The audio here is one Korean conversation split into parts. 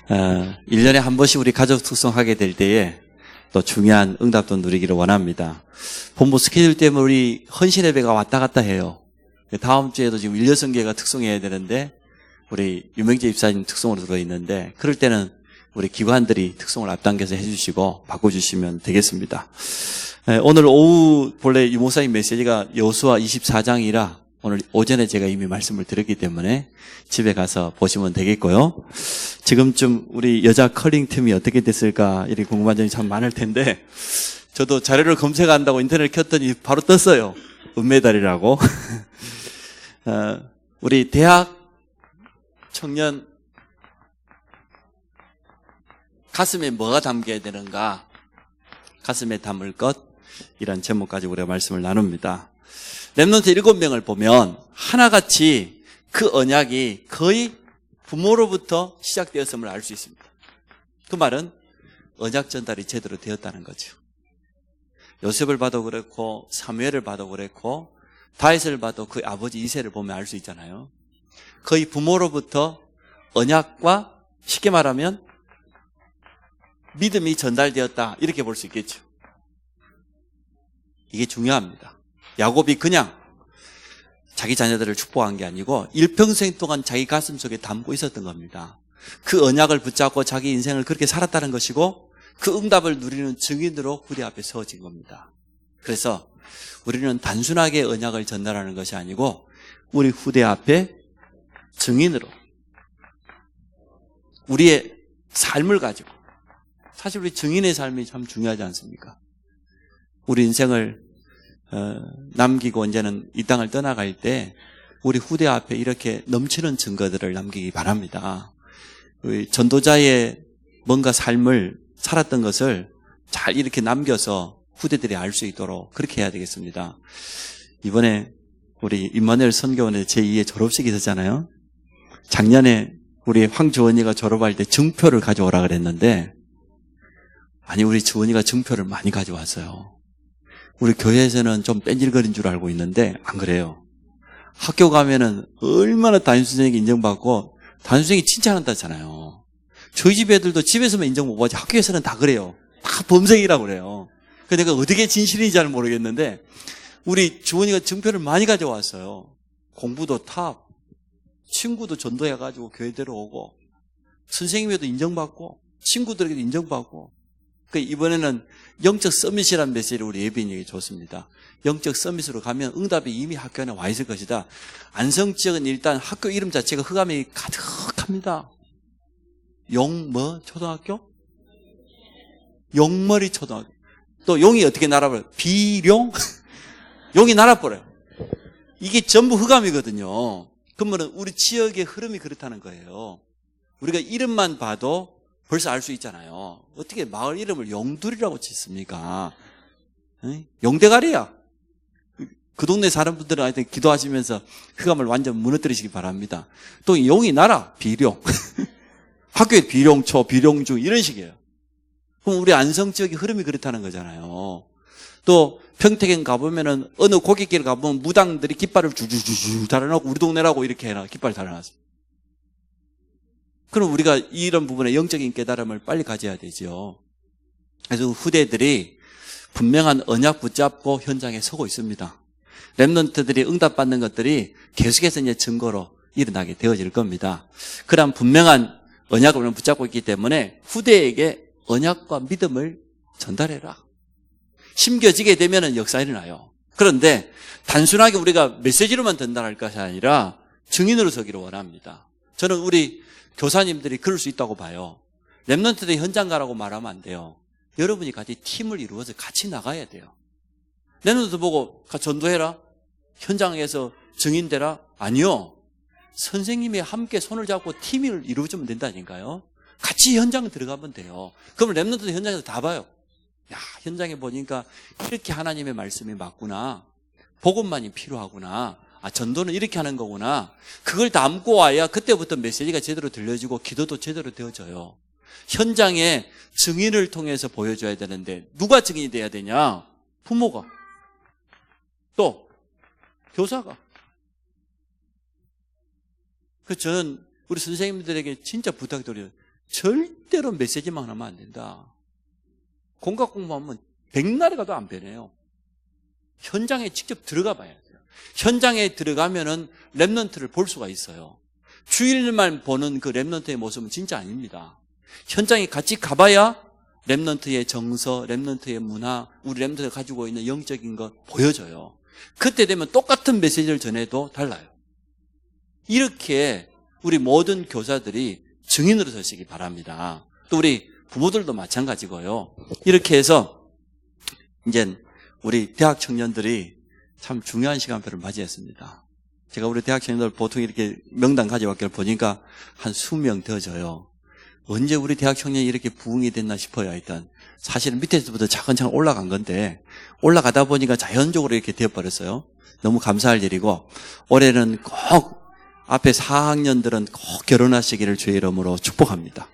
1년에 한 번씩 우리 가족 특송하게 될 때에 또 중요한 응답도 누리기를 원합니다. 본부 스케줄 때문에 우리 헌신 예배가 왔다 갔다 해요. 다음 주에도 지금 일려성계가 특송해야 되는데 우리 유명재 입사님 특송으로 들어있는데 그럴 때는 우리 기관들이 특송을 앞당겨서 해주시고 바꿔주시면 되겠습니다. 오늘 오후 본래 유목사님 메시지가 여호수아 24장이라 오늘 오전에 제가 이미 말씀을 드렸기 때문에 집에 가서 보시면 되겠고요. 지금쯤 우리 여자 커링 팀이 어떻게 됐을까 이렇게 궁금한 점이 참 많을 텐데 저도 자료를 검색한다고 인터넷을 켰더니 바로 떴어요. 은메달이라고. 우리 대학 청년 가슴에 뭐가 담겨야 되는가? 가슴에 담을 것 이런 제목까지 우리가 말씀을 나눕니다. 렘넌트 7명을 보면 하나같이 그 언약이 거의 부모로부터 시작되었음을 알 수 있습니다. 그 말은 언약 전달이 제대로 되었다는 거죠. 요셉을 봐도 그렇고 사무엘을 봐도 그렇고 다윗을 봐도 그 아버지 이새를 보면 알 수 있잖아요. 거의 부모로부터 언약과 쉽게 말하면 믿음이 전달되었다 이렇게 볼 수 있겠죠. 이게 중요합니다. 야곱이 그냥 자기 자녀들을 축복한 게 아니고 일평생 동안 자기 가슴 속에 담고 있었던 겁니다. 그 언약을 붙잡고 자기 인생을 그렇게 살았다는 것이고 그 응답을 누리는 증인으로 후대 앞에 세워진 겁니다. 그래서 우리는 단순하게 언약을 전달하는 것이 아니고 우리 후대 앞에 증인으로 우리의 삶을 가지고 사실 우리 증인의 삶이 참 중요하지 않습니까? 우리 인생을 남기고 이제는 이 땅을 떠나갈 때 우리 후대 앞에 이렇게 넘치는 증거들을 남기기 바랍니다. 전도자의 뭔가 삶을 살았던 것을 잘 이렇게 남겨서 후대들이 알 수 있도록 그렇게 해야 되겠습니다. 이번에 우리 임마누엘 선교원의 제2의 졸업식이 있었잖아요. 작년에 우리 황주원이가 졸업할 때 증표를 가져오라 그랬는데 아니 우리 주원이가 증표를 많이 가져왔어요. 우리 교회에서는 좀 뺀질거린 줄 알고 있는데 안 그래요. 학교 가면은 얼마나 담임선생님에게 인정받고 담임선생님이 칭찬한다잖아요. 저희 집 애들도 집에서만 인정 못 받지 학교에서는 다 그래요. 다 범생이라고 그래요. 그래서 내가 어떻게 진실인지 잘 모르겠는데 우리 주원이가 증표를 많이 가져왔어요. 공부도 탑, 친구도 전도해가지고 교회 데려오고 선생님에도 인정받고 친구들에게도 인정받고 이번에는 영적 서밋이라는 메시지를 우리 예비인에게 줬습니다. 영적 서밋으로 가면 응답이 이미 학교 안에 와 있을 것이다. 안성 지역은 일단 학교 이름 자체가 흑암이 가득합니다. 용뭐 초등학교? 용머리 초등학교. 또 용이 어떻게 날아버려요? 비룡? 용이 날아버려요. 이게 전부 흑암이거든요. 그러면 우리 지역의 흐름이 그렇다는 거예요. 우리가 이름만 봐도 벌써 알 수 있잖아요. 어떻게 마을 이름을 용두리라고 짓습니까? 용대가리야. 그 동네 사는 분들은 하여튼 기도하시면서 흑암을 완전 무너뜨리시기 바랍니다. 또 용이 나라 비룡. 학교에 비룡초, 비룡중 이런 식이에요. 그럼 우리 안성 지역의 흐름이 그렇다는 거잖아요. 또 평택에 가보면은 어느 고깃길 가보면 무당들이 깃발을 주주주주 달아놓고 우리 동네라고 이렇게 해라 깃발 달아놨습니다. 그럼 우리가 이런 부분에 영적인 깨달음을 빨리 가져야 되죠. 그래서 후대들이 분명한 언약 붙잡고 현장에 서고 있습니다. 렘넌트들이 응답받는 것들이 계속해서 이제 증거로 일어나게 되어질 겁니다. 그런 분명한 언약을 붙잡고 있기 때문에 후대에게 언약과 믿음을 전달해라. 심겨지게 되면 역사 일어나요. 그런데 단순하게 우리가 메시지로만 전달할 것이 아니라 증인으로 서기를 원합니다. 저는 우리 교사님들이 그럴 수 있다고 봐요. 렘넌트들 현장 가라고 말하면 안 돼요. 여러분이 같이 팀을 이루어서 같이 나가야 돼요. 렘넌트 보고 전도해라. 현장에서 증인되라. 아니요. 선생님이 함께 손을 잡고 팀을 이루어주면 된다니까요. 같이 현장 들어가면 돼요. 그러면 렘넌트 현장에서 다 봐요. 야, 현장에 보니까 이렇게 하나님의 말씀이 맞구나. 복음만이 필요하구나. 아, 전도는 이렇게 하는 거구나. 그걸 담고 와야 그때부터 메시지가 제대로 들려지고 기도도 제대로 되어져요. 현장에 증인을 통해서 보여줘야 되는데 누가 증인이 돼야 되냐? 부모가. 또 교사가. 그래서 저는 우리 선생님들에게 진짜 부탁드려요. 절대로 메시지만 하면 안 된다. 공각 공부하면 백날에 가도 안 변해요. 현장에 직접 들어가 봐야 돼요. 현장에 들어가면은 랩넌트를 볼 수가 있어요. 주일만 보는 그 랩넌트의 모습은 진짜 아닙니다. 현장에 같이 가봐야 랩넌트의 정서, 랩넌트의 문화, 우리 랩넌트가 가지고 있는 영적인 것 보여줘요. 그때 되면 똑같은 메시지를 전해도 달라요. 이렇게 우리 모든 교사들이 증인으로 서시기 바랍니다. 또 우리 부모들도 마찬가지고요. 이렇게 해서 이제 우리 대학 청년들이 참 중요한 시간표를 맞이했습니다. 제가 우리 대학 청년들 보통 이렇게 명단 가져왔기를 보니까 한 20명 더 져요. 언제 우리 대학 청년이 이렇게 부흥이 됐나 싶어요. 하여튼 사실은 밑에서부터 차근차근 올라간 건데 올라가다 보니까 자연적으로 이렇게 되어버렸어요. 너무 감사할 일이고 올해는 꼭 앞에 4학년들은 꼭 결혼하시기를 주의 이름으로 축복합니다.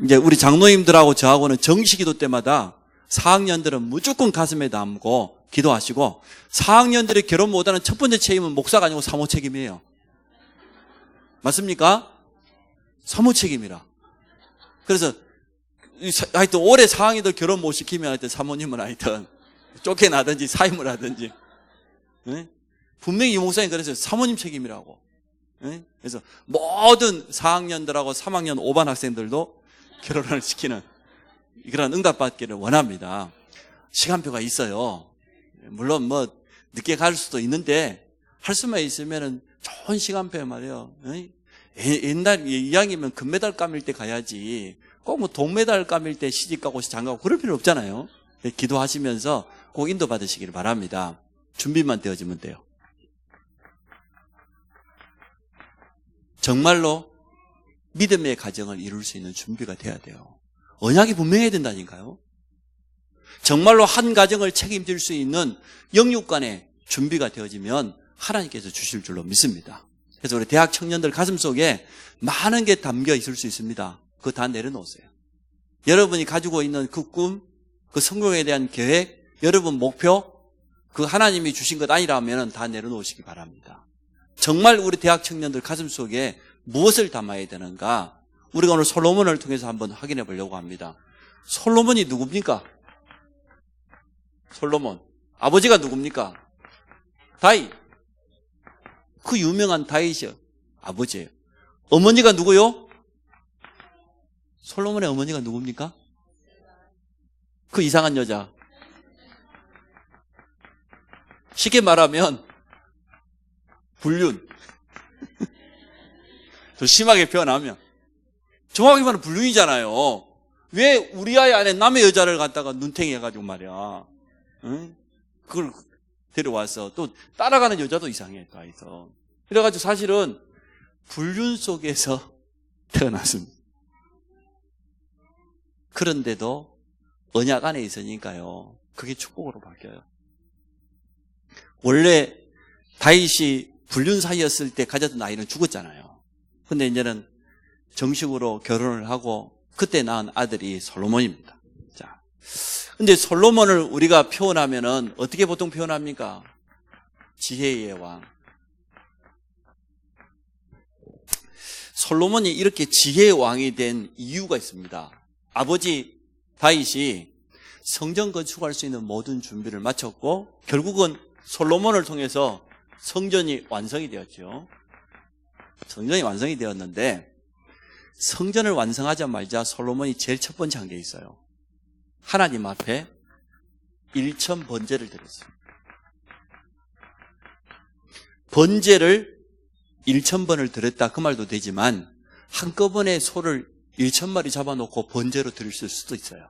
이제 우리 장로님들하고 저하고는 정시기도 때마다 4학년들은 무조건 가슴에 담고 기도하시고 4학년들이 결혼 못하는 첫 번째 책임은 목사가 아니고 사모 책임이에요. 맞습니까? 사모 책임이라. 그래서 하여튼 올해 4학년들 결혼 못 시키면 하여튼 사모님은 하여튼 쫓겨나든지 사임을 하든지. 네? 분명히 이 목사님 그랬어요. 사모님 책임이라고. 네? 그래서 모든 4학년들하고 3학년 5반 학생들도 결혼을 시키는 그런 응답받기를 원합니다. 시간표가 있어요. 물론 뭐 늦게 갈 수도 있는데 할 수만 있으면은 좋은 시간표에 말이에요. 옛날 이왕이면 금메달 감일 때 가야지 꼭 뭐 동메달 감일 때 시집가고 장가고 그럴 필요 없잖아요. 기도하시면서 꼭 인도 받으시길 바랍니다. 준비만 되어지면 돼요. 정말로 믿음의 가정을 이룰 수 있는 준비가 돼야 돼요. 언약이 분명해야 된다니까요. 정말로 한 가정을 책임질 수 있는 영육간의 준비가 되어지면 하나님께서 주실 줄로 믿습니다. 그래서 우리 대학 청년들 가슴 속에 많은 게 담겨 있을 수 있습니다. 그거 다 내려놓으세요. 여러분이 가지고 있는 그 꿈, 그 성공에 대한 계획, 여러분 목표, 그 하나님이 주신 것 아니라면 다 내려놓으시기 바랍니다. 정말 우리 대학 청년들 가슴 속에 무엇을 담아야 되는가? 우리가 오늘 솔로몬을 통해서 한번 확인해 보려고 합니다. 솔로몬이 누굽니까? 솔로몬. 아버지가 누굽니까? 다윗. 그 유명한 다윗이 아버지예요. 어머니가 누구요? 솔로몬의 어머니가 누굽니까? 그 이상한 여자. 쉽게 말하면 불륜. 더 심하게 표현하면 정확히 말하면 불륜이잖아요. 왜 우리 아이 안에 남의 여자를 갖다가 눈탱이 해가지고 말이야. 응? 그걸 데려와서 또 따라가는 여자도 이상해. 또 그래가지고 사실은 불륜 속에서 태어났습니다. 그런데도 언약 안에 있으니까요. 그게 축복으로 바뀌어요. 원래 다윗이 불륜 사이였을 때 가졌던 아이는 죽었잖아요. 근데 이제는 정식으로 결혼을 하고 그때 낳은 아들이 솔로몬입니다. 자, 근데 솔로몬을 우리가 표현하면은 어떻게 보통 표현합니까? 지혜의 왕. 솔로몬이 이렇게 지혜의 왕이 된 이유가 있습니다. 아버지 다윗이 성전 건축할 수 있는 모든 준비를 마쳤고 결국은 솔로몬을 통해서 성전이 완성이 되었죠. 성전이 완성이 되었는데 성전을 완성하자마자 솔로몬이 제일 첫 번째 한 게 있어요. 하나님 앞에 일천 번제를 드렸어요. 번제를 1000번을 드렸다 그 말도 되지만 한꺼번에 소를 1000마리 잡아놓고 번제로 드릴 수도 있어요.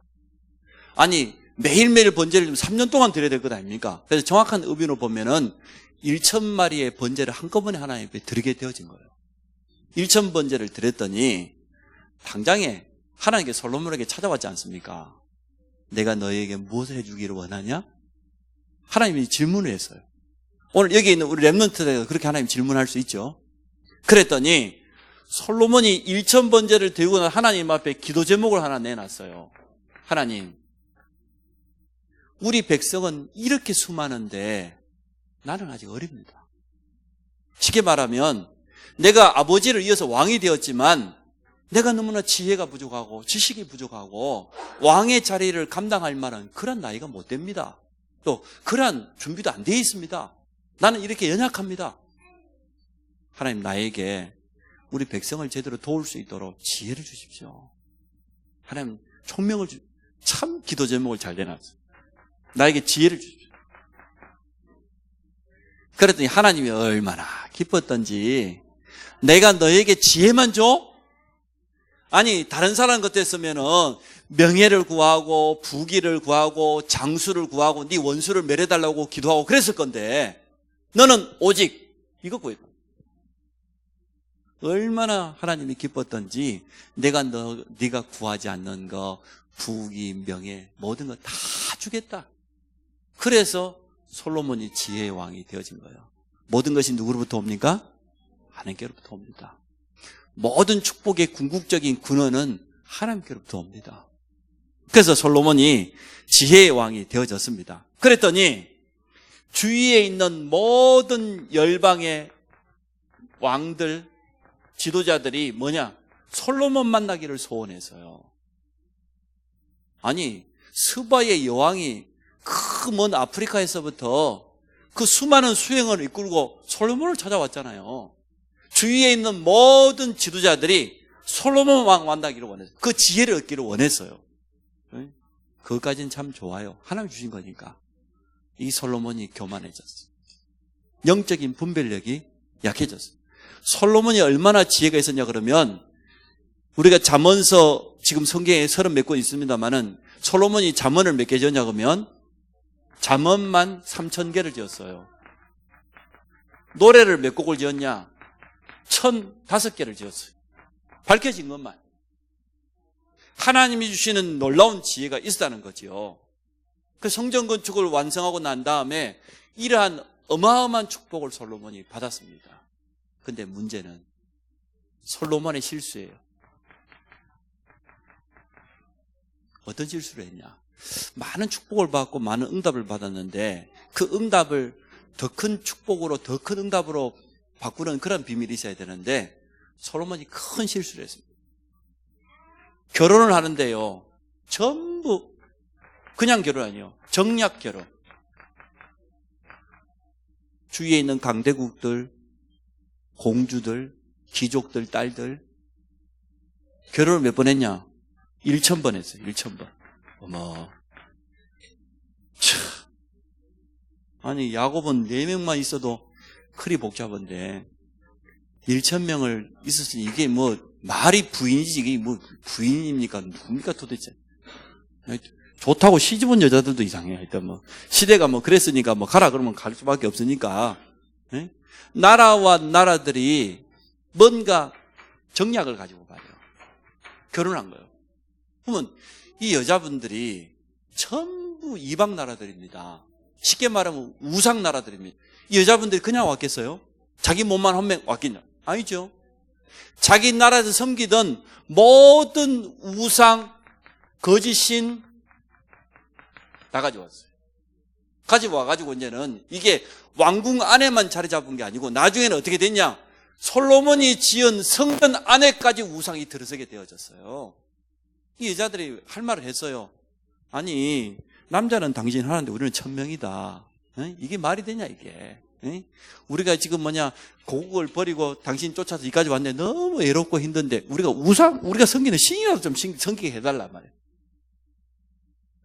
아니 매일매일 번제를 3년 동안 드려야 될 것 아닙니까? 그래서 정확한 의미로 보면은 1000마리의 번제를 한꺼번에 하나님 앞에 드리게 되어진 거예요. 1000번제를 드렸더니 당장에 하나님께 솔로몬에게 찾아왔지 않습니까? 내가 너에게 무엇을 해주기를 원하냐? 하나님이 질문을 했어요. 오늘 여기 있는 우리 랩런트들에게 그렇게 하나님 질문할 수 있죠. 그랬더니 솔로몬이 1000번제를 드리고 난 하나님 앞에 기도 제목을 하나 내놨어요. 하나님, 우리 백성은 이렇게 수많은데 나는 아직 어립니다. 쉽게 말하면 내가 아버지를 이어서 왕이 되었지만 내가 너무나 지혜가 부족하고 지식이 부족하고 왕의 자리를 감당할 만한 그런 나이가 못 됩니다. 또 그런 준비도 안 되어 있습니다. 나는 이렇게 연약합니다. 하나님 나에게 우리 백성을 제대로 도울 수 있도록 지혜를 주십시오. 하나님 총명을 참 기도 제목을 잘 내놨어요. 나에게 지혜를 주십시오. 그랬더니 하나님이 얼마나 기뻤던지 내가 너에게 지혜만 줘? 아니 다른 사람 같았으면은 명예를 구하고 부귀를 구하고 장수를 구하고 네 원수를 멸해달라고 기도하고 그랬을 건데 너는 오직 이거 구했다. 얼마나 하나님이 기뻤던지 내가 네가 구하지 않는 거 부귀 명예 모든 거 다 주겠다. 그래서 솔로몬이 지혜의 왕이 되어진 거예요. 모든 것이 누구로부터 옵니까? 하나님께로부터 옵니다. 모든 축복의 궁극적인 근원은 하나님께로부터 옵니다. 그래서 솔로몬이 지혜의 왕이 되어졌습니다. 그랬더니 주위에 있는 모든 열방의 왕들, 지도자들이 뭐냐? 솔로몬 만나기를 소원해서요. 아니 스바의 여왕이 그 먼 아프리카에서부터 그 수많은 수행을 이끌고 솔로몬을 찾아왔잖아요. 주위에 있는 모든 지도자들이 솔로몬 왕 만나기를 원했어요. 그 지혜를 얻기를 원했어요. 그것까지는 참 좋아요. 하나님 주신 거니까. 이 솔로몬이 교만해졌어요. 영적인 분별력이 약해졌어요. 솔로몬이 얼마나 지혜가 있었냐 그러면 우리가 잠언서 지금 성경에 30몇 권 있습니다만은 솔로몬이 잠언을 몇 개 지었냐 그러면 잠언만 3000개를 지었어요. 노래를 몇 곡을 지었냐? 1005개를 지었어요. 밝혀진 것만. 하나님이 주시는 놀라운 지혜가 있었다는 거죠. 그 성전 건축을 완성하고 난 다음에 이러한 어마어마한 축복을 솔로몬이 받았습니다. 근데 문제는 솔로몬의 실수예요. 어떤 실수를 했냐? 많은 축복을 받고 많은 응답을 받았는데 그 응답을 더 큰 축복으로 더 큰 응답으로 바꾸는 그런 비밀이 있어야 되는데 솔로몬이 큰 실수를 했습니다. 결혼을 하는데요. 전부 그냥 결혼 아니에요. 정략 결혼. 주위에 있는 강대국들, 공주들, 귀족들, 딸들 결혼을 몇 번 했냐? 1000번 했어요. 1000번. 어머. 참. 아니 야곱은 4명만 있어도 그리 복잡한데 1000명을 있었으니 이게 뭐 말이 부인이지 이게 뭐 부인입니까? 뭡니까 도대체? 좋다고 시집온 여자들도 이상해. 하여튼 뭐 시대가 뭐 그랬으니까 뭐 가라 그러면 갈 수밖에 없으니까. 네? 나라와 나라들이 뭔가 정략을 가지고 가요. 결혼한 거예요. 그러면 이 여자분들이 전부 이방 나라들입니다. 쉽게 말하면 우상 나라들입니다. 이 여자분들이 그냥 왔겠어요? 자기 몸만 한 명 왔겠냐? 아니죠. 자기 나라에서 섬기던 모든 우상, 거짓신 다 가져왔어요. 가지고 와가지고 이제는 이게 왕궁 안에만 자리 잡은 게 아니고 나중에는 어떻게 됐냐? 솔로몬이 지은 성전 안에까지 우상이 들어서게 되어졌어요. 이 여자들이 할 말을 했어요. 아니 남자는 당신 하나인데 우리는 1000명이다. 이게 말이 되냐 이게. 우리가 지금 고국을 버리고 당신 쫓아서 여기까지 왔는데 너무 외롭고 힘든데 우리가 섬기는 신이라도 좀 섬기게 해달란 말이에요.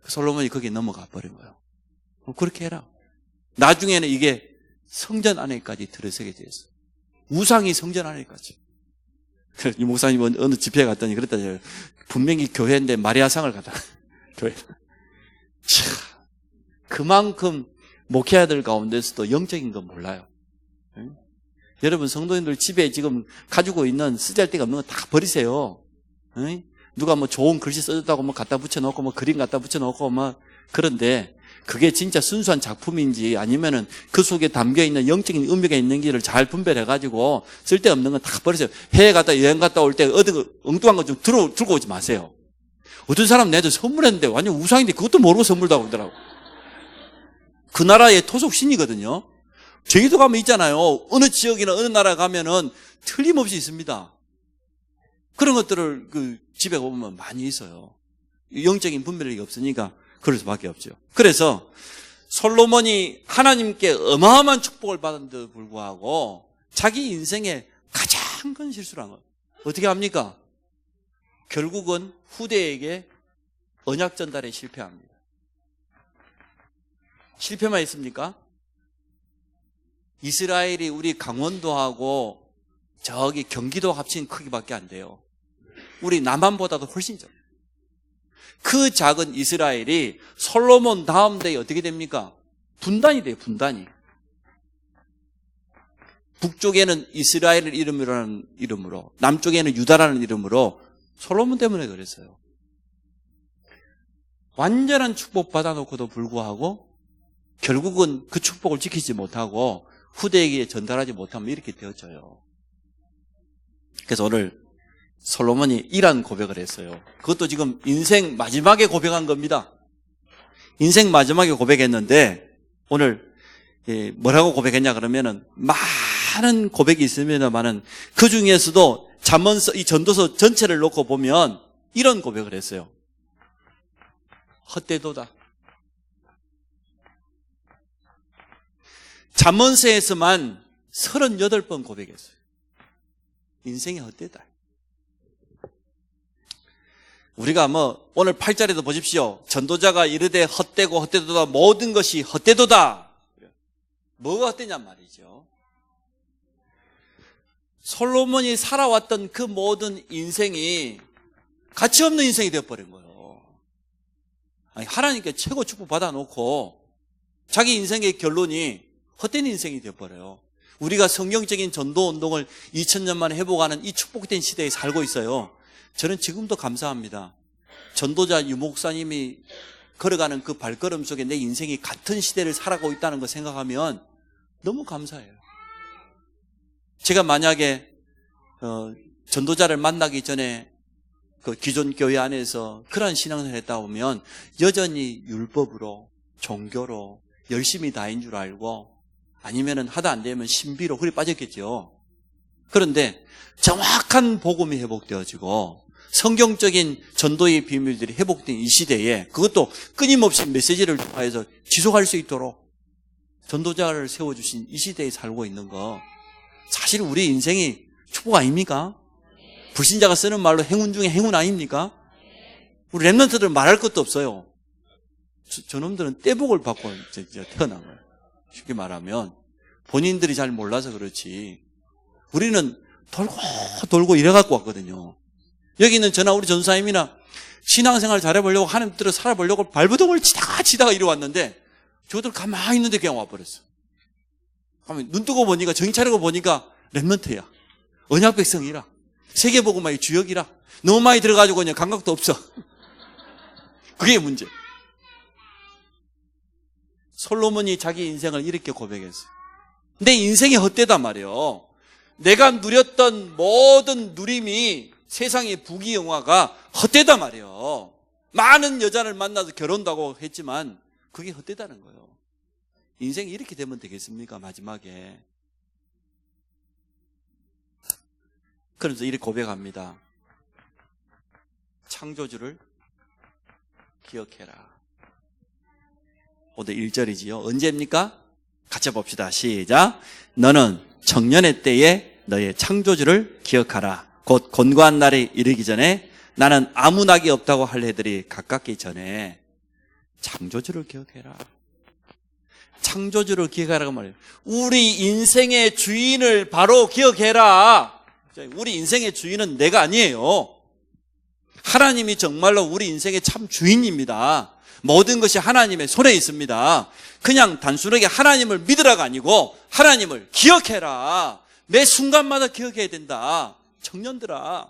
솔로몬이 거기에 넘어가 버린 거예요. 그렇게 해라. 나중에는 이게 성전 안에까지 들어서게 되었어요. 우상이 성전 안에까지. 이 목사님은 어느 집회에 갔더니 그랬다. 분명히 교회인데 마리아상을 갖다 교회. 참, 그만큼 목회자들 가운데서도 영적인 건 몰라요. 응? 여러분 성도님들 집에 지금 가지고 있는 쓰잘데기 없는 거 다 버리세요. 응? 누가 뭐 좋은 글씨 써줬다고 뭐 갖다 붙여놓고 뭐 그림 갖다 붙여놓고 뭐 그런데 그게 진짜 순수한 작품인지 아니면은 그 속에 담겨있는 영적인 의미가 있는지를 잘 분별해가지고 쓸데없는 건 다 버리세요. 해외 갔다 여행 갔다 올 때 어디 엉뚱한 거 좀 들고 오지 마세요. 어떤 사람 내한테 선물했는데 완전 우상인데 그것도 모르고 선물도 하고 그러더라고. 그 나라의 토속 신이거든요. 제주도 가면 있잖아요. 어느 지역이나 어느 나라 가면은 틀림없이 있습니다. 그런 것들을 집에 보면 많이 있어요. 영적인 분별력이 없으니까 그럴 수밖에 없죠. 그래서 솔로몬이 하나님께 어마어마한 축복을 받았는데도 불구하고 자기 인생에 가장 큰 실수를 한 거예요. 어떻게 합니까? 결국은 후대에게 언약 전달에 실패합니다. 실패만 했습니까? 이스라엘이 우리 강원도하고 저기 경기도 합친 크기밖에 안 돼요. 우리 남한보다도 훨씬 작아요. 그 작은 이스라엘이 솔로몬 다음 대에 어떻게 됩니까? 분단이 돼요, 분단이. 북쪽에는 이스라엘을 이름으로, 남쪽에는 유다라는 이름으로 솔로몬 때문에 그랬어요. 완전한 축복 받아놓고도 불구하고 결국은 그 축복을 지키지 못하고 후대에게 전달하지 못하면 이렇게 되어져요. 그래서 오늘 솔로몬이 이런 고백을 했어요. 그것도 지금 인생 마지막에 고백한 겁니다. 인생 마지막에 고백했는데 오늘 뭐라고 고백했냐 그러면은 많은 고백이 있으면은 그 중에서도 잠언서 이 전도서 전체를 놓고 보면 이런 고백을 했어요. 헛되도다. 잠언서에서만 38번 고백했어요. 인생이 헛되다. 우리가 오늘 8절에도 보십시오. 전도자가 이르되 헛되고 헛되도다 모든 것이 헛되도다. 뭐가 헛되냔 말이죠. 솔로몬이 살아왔던 그 모든 인생이 가치 없는 인생이 되어버린 거예요. 아니, 하나님께 최고 축복 받아놓고 자기 인생의 결론이 헛된 인생이 되어버려요. 우리가 성경적인 전도운동을 2000년 만에 회복하는 이 축복된 시대에 살고 있어요. 저는 지금도 감사합니다. 전도자 유목사님이 걸어가는 그 발걸음 속에 내 인생이 같은 시대를 살아가고 있다는 거 생각하면 너무 감사해요. 제가 만약에 전도자를 만나기 전에 그 기존 교회 안에서 그런 신앙생활을 했다 보면 여전히 율법으로 종교로 열심히 다인 줄 알고 아니면은 하다 안 되면 신비로 홀에 빠졌겠죠. 그런데 정확한 복음이 회복되어지고 성경적인 전도의 비밀들이 회복된 이 시대에 그것도 끊임없이 메시지를 통해서 지속할 수 있도록 전도자를 세워주신 이 시대에 살고 있는 거 사실 우리 인생이 축복 아닙니까? 불신자가 쓰는 말로 행운 중에 행운 아닙니까? 우리 랩런트들은 말할 것도 없어요. 저놈들은 떼복을 받고 태어난 거예요. 쉽게 말하면 본인들이 잘 몰라서 그렇지 우리는 돌고 이래갖고 왔거든요. 여기 있는 저나 우리 전사님이나 신앙생활 잘해보려고 하나님 뜻대로 살아보려고 발버둥을 치다가 이리 왔는데 저들 가만히 있는데 그냥 와버렸어. 눈 뜨고 보니까 정신 차리고 보니까 랩런트야. 언약 백성이라 세계복음화의 주역이라 너무 많이 들어가지고 그냥 감각도 없어. 그게 문제. 솔로몬이 자기 인생을 이렇게 고백했어요. 내 인생이 헛되단 말이에요. 내가 누렸던 모든 누림이 세상의 부귀영화가 헛되단 말이에요. 많은 여자를 만나서 결혼도 하고 했지만 그게 헛되다는 거예요. 인생이 이렇게 되면 되겠습니까? 마지막에. 그래서 이렇게 고백합니다. 창조주를 기억해라. 오늘 1절이지요. 언제입니까? 같이 봅시다. 시작. 너는 청년의 때에 너의 창조주를 기억하라. 곧 곤고한 날이 이르기 전에 나는 아무 낙이 없다고 할 해들이 가깝기 전에 창조주를 기억해라. 창조주를 기억하라고 말해요. 우리 인생의 주인을 바로 기억해라. 우리 인생의 주인은 내가 아니에요. 하나님이 정말로 우리 인생의 참 주인입니다. 모든 것이 하나님의 손에 있습니다. 그냥 단순하게 하나님을 믿으라가 아니고 하나님을 기억해라. 매 순간마다 기억해야 된다. 청년들아,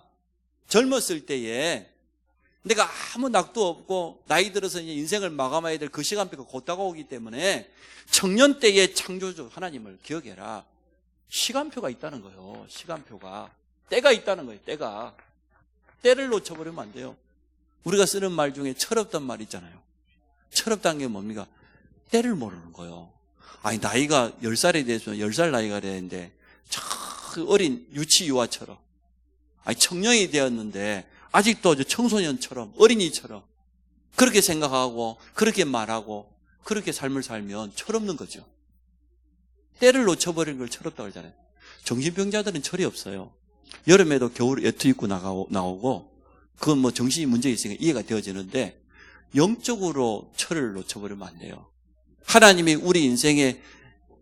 젊었을 때에 내가 아무 낙도 없고 나이 들어서 이제 인생을 마감해야 될 그 시간표가 곧 다가오기 때문에 청년 때의 창조주 하나님을 기억해라. 시간표가 있다는 거예요. 시간표가. 때가 있다는 거예요. 때가. 때를 놓쳐버리면 안 돼요. 우리가 쓰는 말 중에 철없단 말 있잖아요. 철없다는 게 뭡니까? 때를 모르는 거예요. 아니, 나이가 10살이 돼서 10살 나이가 되는데 참 어린 유치 유아처럼 아니, 청년이 되었는데 아직도 청소년처럼, 어린이처럼 그렇게 생각하고 그렇게 말하고 그렇게 삶을 살면 철없는 거죠. 때를 놓쳐버리는 걸 철없다고 하잖아요. 정신병자들은 철이 없어요. 여름에도 겨울 외투 입고 나오고 그건 뭐 정신이 문제 있으니까 이해가 되어지는데 영적으로 철을 놓쳐버리면 안 돼요. 하나님이 우리 인생에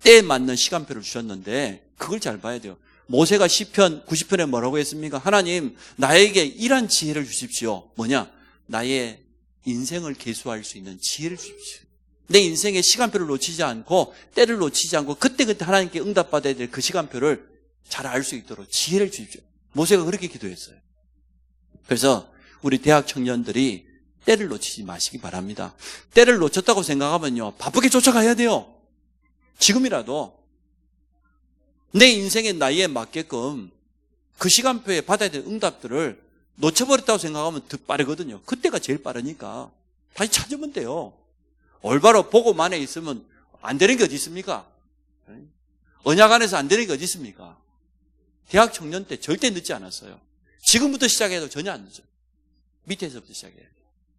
때에 맞는 시간표를 주셨는데 그걸 잘 봐야 돼요. 모세가 시편 90편에 뭐라고 했습니까? 하나님, 나에게 이런 지혜를 주십시오. 뭐냐? 나의 인생을 계수할 수 있는 지혜를 주십시오. 내 인생의 시간표를 놓치지 않고 때를 놓치지 않고 그때그때 하나님께 응답받아야 될 그 시간표를 잘 알 수 있도록 지혜를 주십시오. 모세가 그렇게 기도했어요. 그래서 우리 대학 청년들이 때를 놓치지 마시기 바랍니다. 때를 놓쳤다고 생각하면요, 바쁘게 쫓아가야 돼요. 지금이라도 내 인생의 나이에 맞게끔 그 시간표에 받아야 될 응답들을 놓쳐버렸다고 생각하면 더 빠르거든요. 그때가 제일 빠르니까 다시 찾으면 돼요. 올바로 복음 안에 있으면 안 되는 게 어디 있습니까? 언약 안에서 안 되는 게 어디 있습니까? 대학 청년 때 절대 늦지 않았어요. 지금부터 시작해도 전혀 안 늦어요. 밑에서부터 시작해요.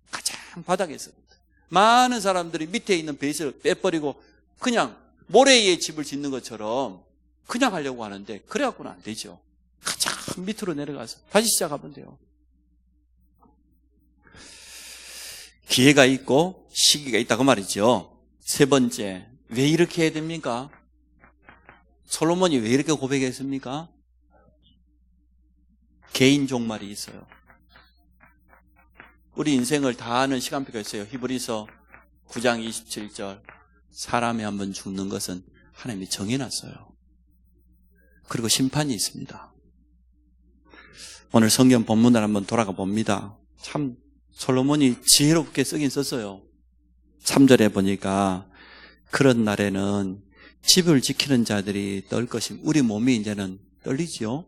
가장 바닥에서부터. 많은 사람들이 밑에 있는 베이스를 빼버리고 그냥 모래 위에 집을 짓는 것처럼 그냥 하려고 하는데 그래갖고는 안 되죠. 가장 밑으로 내려가서 다시 시작하면 돼요. 기회가 있고 시기가 있다고 말이죠. 세 번째, 왜 이렇게 해야 됩니까? 솔로몬이 왜 이렇게 고백했습니까? 개인 종말이 있어요. 우리 인생을 다 아는 시간표가 있어요. 히브리서 9장 27절, 사람이 한번 죽는 것은 하나님이 정해놨어요. 그리고 심판이 있습니다. 오늘 성경 본문을 한번 돌아가 봅니다. 참 솔로몬이 지혜롭게 쓰긴 썼어요. 3절에 보니까 그런 날에는 집을 지키는 자들이 떨 것임. 우리 몸이 이제는 떨리지요.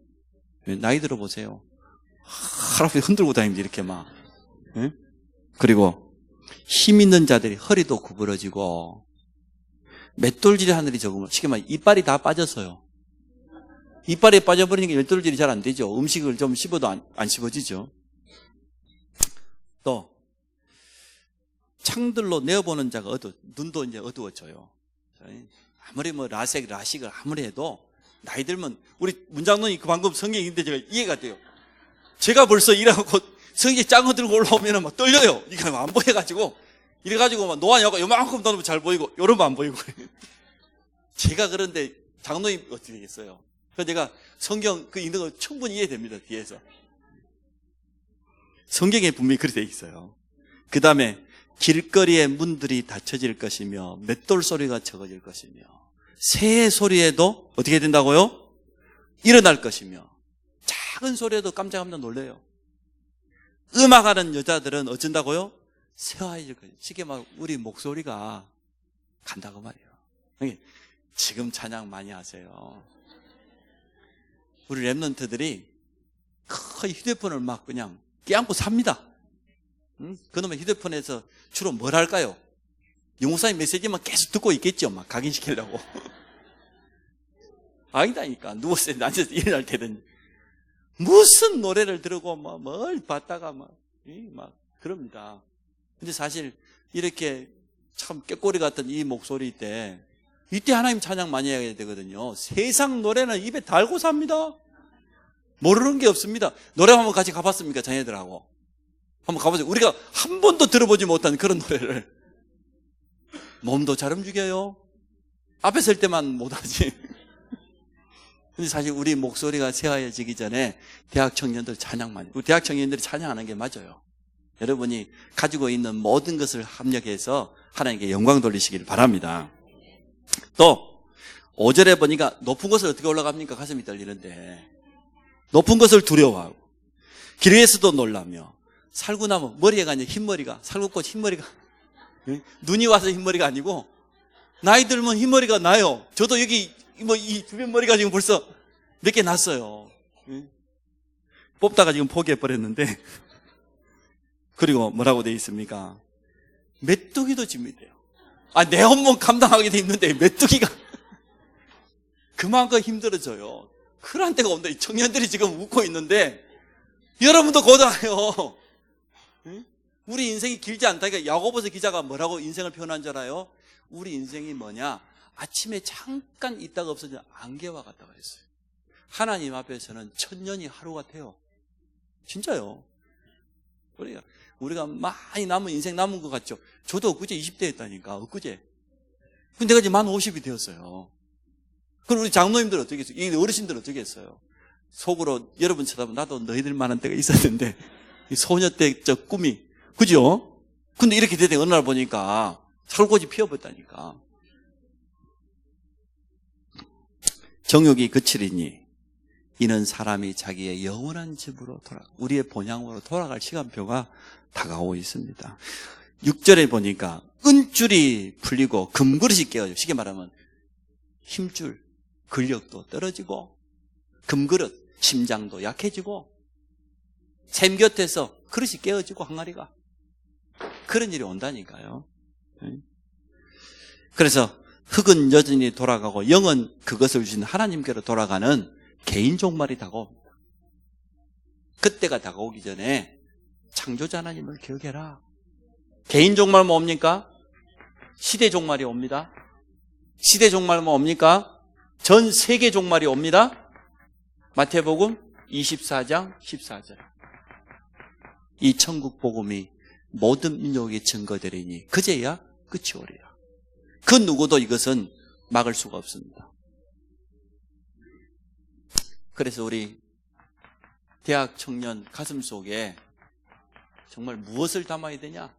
나이 들어 보세요. 하루에 흔들고 다니면서 이렇게 막. 그리고 힘 있는 자들이 허리도 구부러지고 맷돌질의 하늘이 적으면 쉽게 말해 이빨이 다 빠졌어요. 이빨이 빠져버리니까 맷돌질이 잘 안 되죠. 음식을 좀 씹어도 안 씹어지죠. 또 창들로 내어보는 자가 눈도 이제 어두워져요. 아무리 뭐 라식을 아무리 해도 나이 들면 우리 문장론이 그 방금 성경인데 제가 이해가 돼요. 제가 벌써 일하고 성경에 짱어 들고 올라오면 막 떨려요. 이게 안 보여가지고 이래가지고 막 노안이하고 요만큼 나누면 잘 보이고 요러면 안 보이고. 제가 그런데 장로님 어떻게 되겠어요? 그래서 제가 성경 그 읽는 거 충분히 이해됩니다. 뒤에서 성경에 분명히 그렇게 돼 있어요. 그 다음에 길거리의 문들이 닫혀질 것이며 맷돌 소리가 적어질 것이며 새의 소리에도 어떻게 된다고요? 일어날 것이며 작은 소리에도 깜짝깜짝 놀래요. 음악하는 여자들은 어쩐다고요? 새하얘질 거예요. 쉽게 말 우리 목소리가 간다고 말이에요. 지금 찬양 많이 하세요. 우리 랩런트들이 거의 휴대폰을 막 그냥 깨안고 삽니다. 그놈의 휴대폰에서 주로 뭘 할까요? 영우사님 메시지만 계속 듣고 있겠죠. 막 각인시키려고. 아니다니까. 누워서 앉아서 일어날 때든 무슨 노래를 들고 뭘 봤다가 막 그럽니다. 근데 사실 이렇게 참 꾀꼬리 같은 이 목소리 때 이때 하나님 찬양 많이 해야 되거든요. 세상 노래는 입에 달고 삽니다. 모르는 게 없습니다. 노래 한번 같이 가봤습니까? 자녀들하고. 한번 가보세요. 우리가 한 번도 들어보지 못한 그런 노래를. 몸도 잘 움직여요. 앞에 설 때만 못하지. 근데 사실 우리 목소리가 새하얘지기 전에 대학 청년들 찬양 많이. 우리 대학 청년들이 찬양하는 게 맞아요. 여러분이 가지고 있는 모든 것을 합력해서 하나님께 영광 돌리시기를 바랍니다. 또 5절에 보니까 높은 곳을 어떻게 올라갑니까? 가슴이 떨리는데 높은 것을 두려워하고 길 위에서도 놀라며 살구나무 머리가 아니라 흰머리가 살구꽃 흰머리가 눈이 와서 흰머리가 아니고 나이 들면 흰머리가 나요. 저도 여기 뭐 이 주변 머리가 지금 벌써 몇 개 났어요. 뽑다가 지금 포기해버렸는데 그리고 뭐라고 돼 있습니까? 메뚜기도 집니다. 내 혼몸 감당하게 돼 있는데 메뚜기가 그만큼 힘들어져요. 그런 때가 온다. 이 청년들이 지금 웃고 있는데 여러분도 고단해요. 우리 인생이 길지 않다니까. 야고보서 기자가 뭐라고 인생을 표현한 줄 알아요? 우리 인생이 뭐냐? 아침에 잠깐 있다가 없어지는 안개와 같다고 했어요. 하나님 앞에서는 천년이 하루 같아요. 진짜요. 우리가 많이 남은 인생 남은 것 같죠? 저도 엊그제 20대 했다니까. 엊그제. 근데 내가 이제 만 50이 되었어요. 그럼 우리 장로님들 어떻게 했어요? 이 어르신들 어떻게 했어요? 속으로 여러분 쳐다보면 나도 너희들 만한 때가 있었는데 이 소녀 때 저 꿈이 그죠? 근데 이렇게 되더니 어느 날 보니까 설꽃이 피어버렸다니까. 정욕이 그치리니 이는 사람이 자기의 영원한 집으로 우리의 본향으로 돌아갈 시간표가 다가오고 있습니다. 6절에 보니까 은줄이 풀리고 금그릇이 깨어져. 쉽게 말하면 힘줄, 근력도 떨어지고 금그릇, 심장도 약해지고 샘 곁에서 그릇이 깨어지고 항아리가 그런 일이 온다니까요. 그래서 흙은 여전히 돌아가고 영은 그것을 주신 하나님께로 돌아가는 개인 종말이 다가옵니다. 그때가 다가오기 전에 창조자 하나님을 기억해라. 개인 종말 뭡니까? 시대 종말이 옵니다. 시대 종말 뭡니까? 전 세계 종말이 옵니다. 마태복음 24장 14절. 이 천국 복음이 모든 민족에게 증거되리니 그제야 끝이 오리라. 그 누구도 이것은 막을 수가 없습니다. 그래서 우리 대학 청년 가슴 속에 정말 무엇을 담아야 되냐?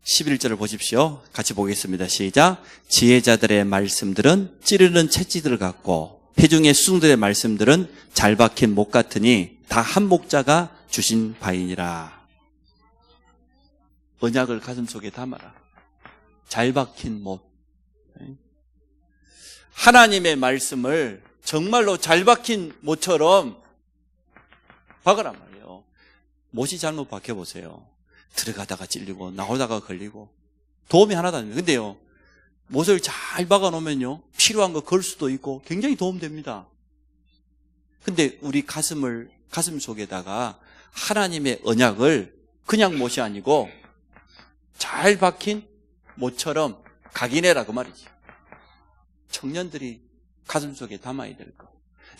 11절을 보십시오. 같이 보겠습니다. 시작. 지혜자들의 말씀들은 찌르는 채찍들 같고 회중의 수중들의 말씀들은 잘 박힌 못 같으니 다 한 목자가 주신 바이니라. 언약을 가슴속에 담아라. 잘 박힌 못. 하나님의 말씀을 정말로 잘 박힌 못처럼 박으란 말이에요. 못이 잘못 박혀보세요. 들어가다가 찔리고 나오다가 걸리고 도움이 하나도 안 됩니다. 근데요, 못을 잘 박아놓으면요, 필요한 거 걸 수도 있고 굉장히 도움됩니다. 근데 우리 가슴 속에다가 하나님의 언약을 그냥 못이 아니고 잘 박힌 못처럼 각인해라 그 말이지. 청년들이 가슴 속에 담아야 될 것.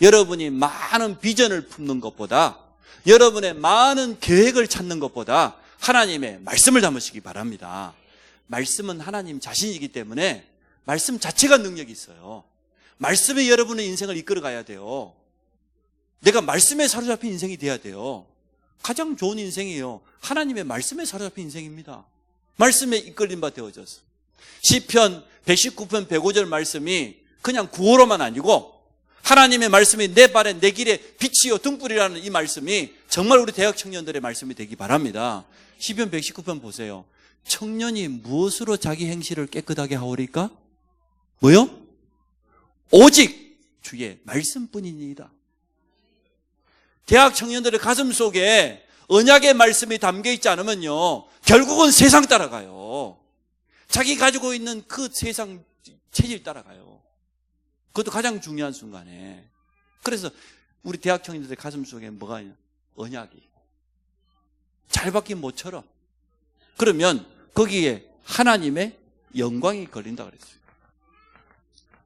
여러분이 많은 비전을 품는 것보다, 여러분의 많은 계획을 찾는 것보다 하나님의 말씀을 담으시기 바랍니다. 말씀은 하나님 자신이기 때문에 말씀 자체가 능력이 있어요. 말씀이 여러분의 인생을 이끌어 가야 돼요. 내가 말씀에 사로잡힌 인생이 돼야 돼요. 가장 좋은 인생이에요. 하나님의 말씀에 사로잡힌 인생입니다. 말씀에 이끌린 바 되어져서. 시편 119편 105절 말씀이 그냥 구호로만 아니고 하나님의 말씀이 내 발에 내 길에 빛이요 등불이라는 이 말씀이 정말 우리 대학 청년들의 말씀이 되기 바랍니다. 시편 119편 보세요. 청년이 무엇으로 자기 행실을 깨끗하게 하오리까? 뭐요? 오직 주의 말씀뿐이니이다. 대학 청년들의 가슴 속에 언약의 말씀이 담겨 있지 않으면요, 결국은 세상 따라가요. 자기 가지고 있는 그 세상 체질 따라가요. 그것도 가장 중요한 순간에. 그래서 우리 대학 청년들의 가슴 속에 뭐가 있냐? 언약이. 잘 박힌 못처럼. 그러면 거기에 하나님의 영광이 걸린다 그랬어요.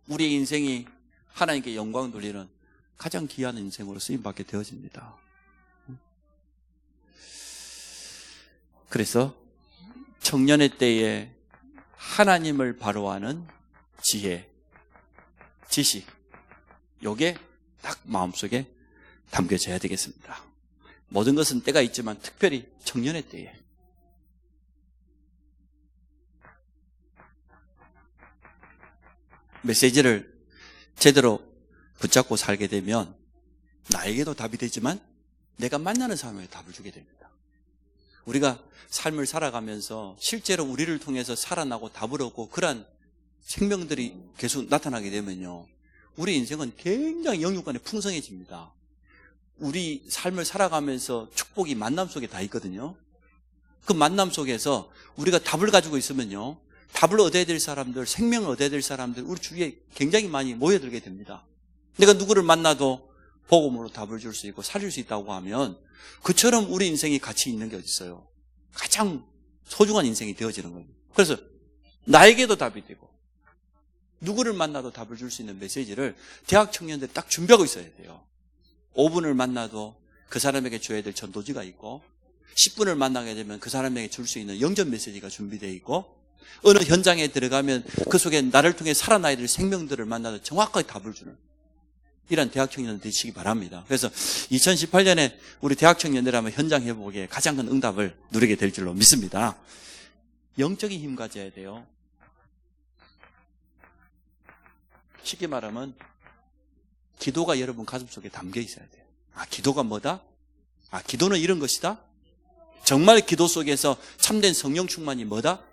우리의 인생이 하나님께 영광 돌리는 가장 귀한 인생으로 쓰임받게 되어집니다. 그래서 청년의 때에 하나님을 바로하는 지혜, 지식, 요게 딱 마음속에 담겨져야 되겠습니다. 모든 것은 때가 있지만 특별히 청년의 때에. 메시지를 제대로 붙잡고 살게 되면 나에게도 답이 되지만 내가 만나는 사람에게 답을 주게 됩니다. 우리가 삶을 살아가면서 실제로 우리를 통해서 살아나고 답을 얻고 그러한 생명들이 계속 나타나게 되면요, 우리 인생은 굉장히 영육간에 풍성해집니다. 우리 삶을 살아가면서 축복이 만남 속에 다 있거든요. 그 만남 속에서 우리가 답을 가지고 있으면요, 답을 얻어야 될 사람들, 생명을 얻어야 될 사람들 우리 주위에 굉장히 많이 모여들게 됩니다. 내가 누구를 만나도 복음으로 답을 줄 수 있고 살릴 수 있다고 하면 그처럼 우리 인생이 가치 있는 게 어디 있어요? 가장 소중한 인생이 되어지는 거예요. 그래서 나에게도 답이 되고 누구를 만나도 답을 줄 수 있는 메시지를 대학 청년들이 딱 준비하고 있어야 돼요. 5분을 만나도 그 사람에게 줘야 될 전도지가 있고 10분을 만나게 되면 그 사람에게 줄 수 있는 영전 메시지가 준비되어 있고 어느 현장에 들어가면 그 속에 나를 통해 살아나야 될 생명들을 만나도 정확하게 답을 주는 이런 대학 청년들 되시기 바랍니다. 그래서 2018년에 우리 대학 청년들 한번 현장 회복에 가장 큰 응답을 누리게 될 줄로 믿습니다. 영적인 힘 가져야 돼요. 쉽게 말하면 기도가 여러분 가슴속에 담겨 있어야 돼요. 기도가 뭐다? 기도는 이런 것이다? 정말 기도 속에서 참된 성령 충만이 뭐다?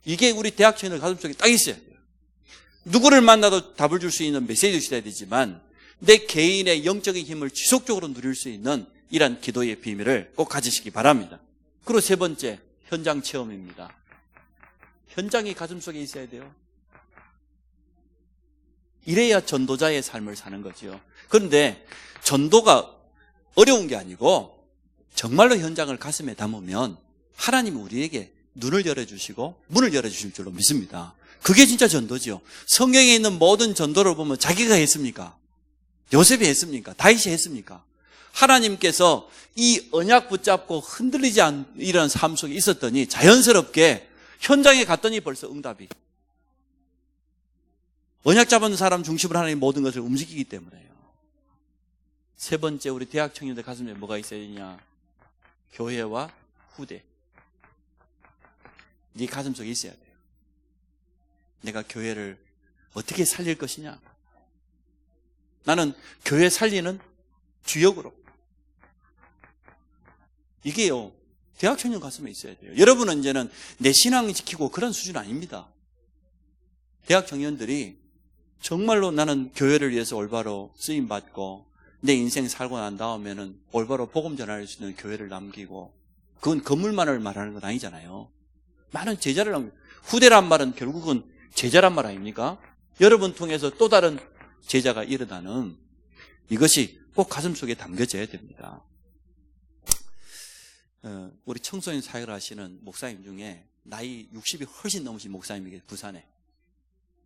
이게 우리 대학 청년들 가슴속에 딱 있어야 돼요. 누구를 만나도 답을 줄 수 있는 메시지도 있어야 되지만 내 개인의 영적인 힘을 지속적으로 누릴 수 있는 이런 기도의 비밀을 꼭 가지시기 바랍니다. 그리고 세 번째, 현장 체험입니다. 현장이 가슴속에 있어야 돼요. 이래야 전도자의 삶을 사는 거죠. 그런데 전도가 어려운 게 아니고 정말로 현장을 가슴에 담으면 하나님이 우리에게 눈을 열어주시고 문을 열어주실 줄로 믿습니다. 그게 진짜 전도죠. 성경에 있는 모든 전도를 보면 자기가 했습니까? 요셉이 했습니까? 다윗이 했습니까? 하나님께서 이 언약 붙잡고 흔들리지 않는 이런 삶 속에 있었더니 자연스럽게 현장에 갔더니 벌써 응답이. 언약 잡은 사람 중심으로 하나님 모든 것을 움직이기 때문에요. 세 번째, 우리 대학 청년들 가슴에 뭐가 있어야 되냐? 교회와 후대. 네 가슴 속에 있어야 돼요. 내가 교회를 어떻게 살릴 것이냐? 나는 교회 살리는 주역으로. 이게요, 대학 청년 가슴에 있어야 돼요. 여러분은 이제는 내 신앙 지키고 그런 수준 아닙니다. 대학 청년들이 정말로 나는 교회를 위해서 올바로 쓰임받고 내 인생 살고 난 다음에는 올바로 복음 전할 수 있는 교회를 남기고, 그건 건물만을 말하는 건 아니잖아요. 많은 제자를 남기고, 후대란 말은 결국은 제자란 말 아닙니까? 여러분 통해서 또 다른 제자가 일어나는, 이것이 꼭 가슴속에 담겨져야 됩니다. 우리 청소년 사역을 하시는 목사님 중에 나이 60이 훨씬 넘으신 목사님이 부산에.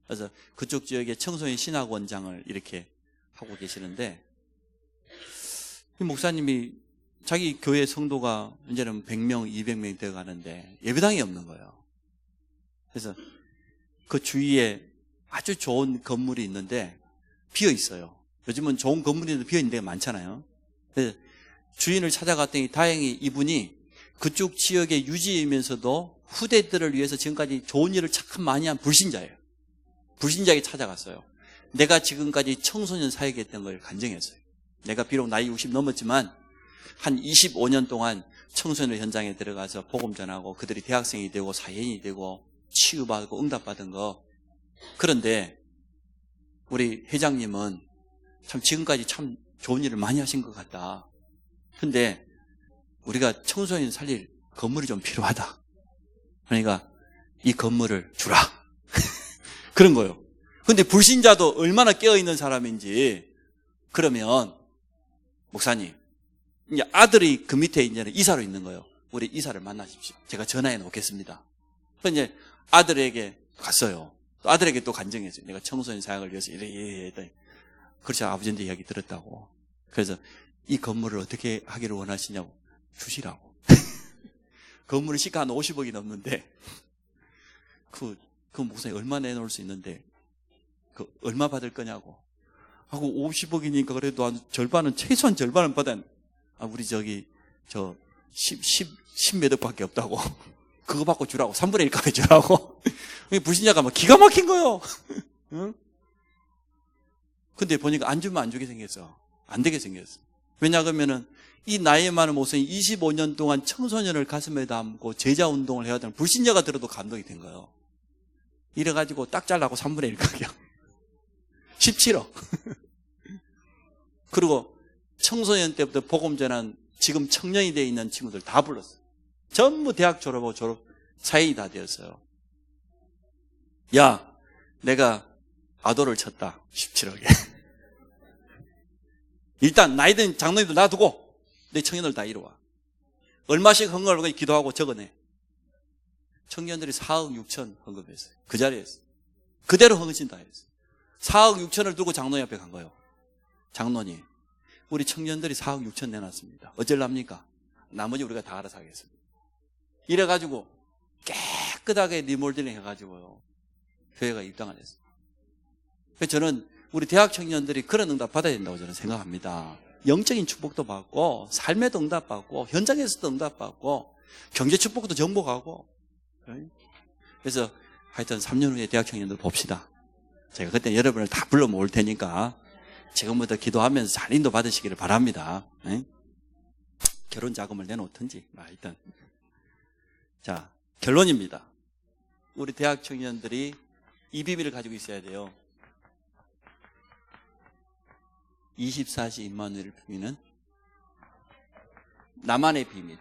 그래서 그쪽 지역에 청소년 신학원장을 이렇게 하고 계시는데, 이 목사님이 자기 교회 성도가 이제는 100명, 200명이 되어 가는데 예배당이 없는 거예요. 그래서 그 주위에 아주 좋은 건물이 있는데 비어 있어요. 요즘은 좋은 건물이 비어 있는 데가 많잖아요. 그래서 주인을 찾아갔더니 다행히 이분이 그쪽 지역의 유지이면서도 후대들을 위해서 지금까지 좋은 일을 참 많이 한 불신자예요. 불신자에게 찾아갔어요. 내가 지금까지 청소년 사역했던 걸 간증했어요. 내가 비록 나이 60 넘었지만 한 25년 동안 청소년 현장에 들어가서 복음 전하고 그들이 대학생이 되고 사회인이 되고 치유받고 응답받은 거. 그런데 우리 회장님은 참 지금까지 참 좋은 일을 많이 하신 것 같다. 근데 우리가 청소년 살릴 건물이 좀 필요하다. 그러니까 이 건물을 주라. 그런 거예요. 근데 불신자도 얼마나 깨어있는 사람인지. 그러면 목사님, 이제 아들이 그 밑에 이제는 이사로 있는 거예요. 우리 이사를 만나십시오. 제가 전화해 놓겠습니다. 그래서 이제 아들에게 갔어요. 또 아들에게 또 간증했어요. 내가 청소년 사역을 위해서 이래 했더니, 그렇지, 아버지한테 이야기 들었다고. 그래서 이 건물을 어떻게 하기를 원하시냐고. 주시라고. 건물은 시가 한 50억이 넘는데 그 목사님 얼마 내놓을 수 있는데 그 얼마 받을 거냐고 하고, 50억이니까 그래도 한 절반은, 최소한 절반은 받아. 우리 저기 저 10몇 억밖에 없다고. 그거 받고 주라고. 3분의 1값에 주라고. 불신자가 막 기가 막힌 거예요. 응? 근데 보니까 안 주면 안 주게 생겼어. 안 되게 생겼어. 왜냐 그러면은 이 나이에 많은 목사님이 25년 동안 청소년을 가슴에 담고 제자 운동을 해야 되는 불신자가 들어도 감동이 된 거예요. 이래가지고 딱 잘라고 3분의 1 가격. 17억. 그리고 청소년 때부터 복음 전한 지금 청년이 되어 있는 친구들 다 불렀어요. 전부 대학 졸업 사회인이 다 되었어요. 야, 내가 아도를 쳤다. 17억에. 일단 나이 든 장로님도 놔두고 내 청년들 다 이루와. 얼마씩 헌금을 기도하고 적어내. 청년들이 4억 6천 헌금했어요. 그 자리에서. 그대로 헌신 다 했어요. 4억 6천을 들고 장로님 앞에 간 거예요. 장로님, 우리 청년들이 4억 6천 내놨습니다. 어쩔랍니까? 나머지 우리가 다 알아서 하겠습니다. 이래가지고 깨끗하게 리몰딩 해가지고요. 교회가 입당을 했어요. 그래서 저는 우리 대학 청년들이 그런 응답 받아야 된다고 저는 생각합니다. 영적인 축복도 받고, 삶에도 응답 받고, 현장에서도 응답 받고, 경제 축복도 정복하고. 그래서 하여튼 3년 후에 대학 청년들 봅시다. 제가 그때 여러분을 다 불러 모을 테니까 지금부터 기도하면서 잘 인도 받으시기를 바랍니다. 결혼 자금을 내놓든지, 하여튼. 자, 결론입니다. 우리 대학 청년들이 이 비밀을 가지고 있어야 돼요. 24시 임마누엘 비밀은 나만의 비밀.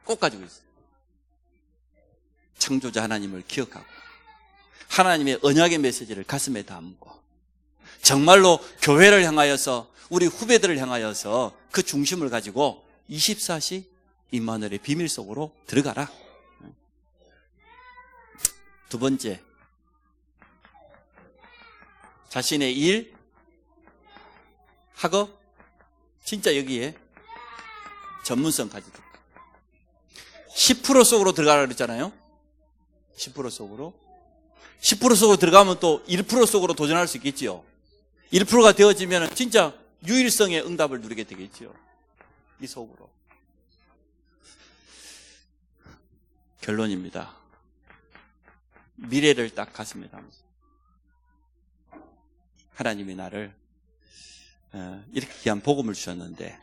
꼭 가지고 있어요. 창조자 하나님을 기억하고 하나님의 언약의 메시지를 가슴에 담고 정말로 교회를 향하여서 우리 후배들을 향하여서 그 중심을 가지고 24시 임마누엘의 비밀 속으로 들어가라. 두 번째, 자신의 일, 학업, 진짜 여기에 전문성 가지고 10% 속으로 들어가라 그랬잖아요. 10% 속으로. 10% 속으로 들어가면 또 1% 속으로 도전할 수 있겠지요. 1%가 되어지면 진짜 유일성의 응답을 누리게 되겠지요. 이 속으로. 결론입니다. 미래를 딱 가슴에 담으세요. 하나님이 나를 이렇게 귀한 복음을 주셨는데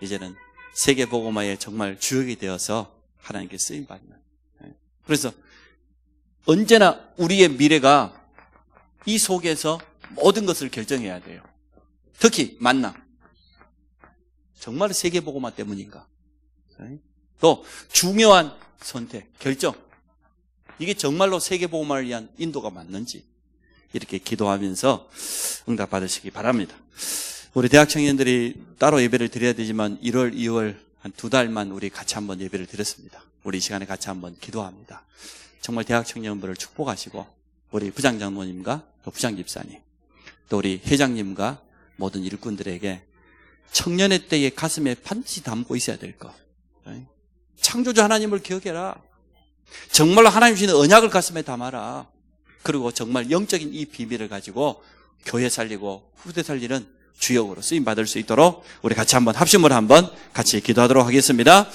이제는 세계 복음화의 정말 주역이 되어서 하나님께 쓰임받는. 그래서 언제나 우리의 미래가 이 속에서 모든 것을 결정해야 돼요. 특히 만남. 정말 세계 복음화 때문인가? 또 중요한 선택, 결정. 이게 정말로 세계 복음화를 위한 인도가 맞는지 이렇게 기도하면서 응답 받으시기 바랍니다. 우리 대학 청년들이 따로 예배를 드려야 되지만 1월, 2월 한 2달만 우리 같이 한번 예배를 드렸습니다. 우리 이 시간에 같이 한번 기도합니다. 정말 대학 청년부를 축복하시고 우리 부장장로님과 부장집사님 또 우리 회장님과 모든 일꾼들에게 청년의 때에 가슴에 반드시 담고 있어야 될 것. 창조주 하나님을 기억해라. 정말로 하나님 주시는 언약을 가슴에 담아라. 그리고 정말 영적인 이 비밀을 가지고 교회 살리고 후대 살리는 주역으로 쓰임받을 수 있도록 우리 같이 한번 합심을 한번 같이 기도하도록 하겠습니다.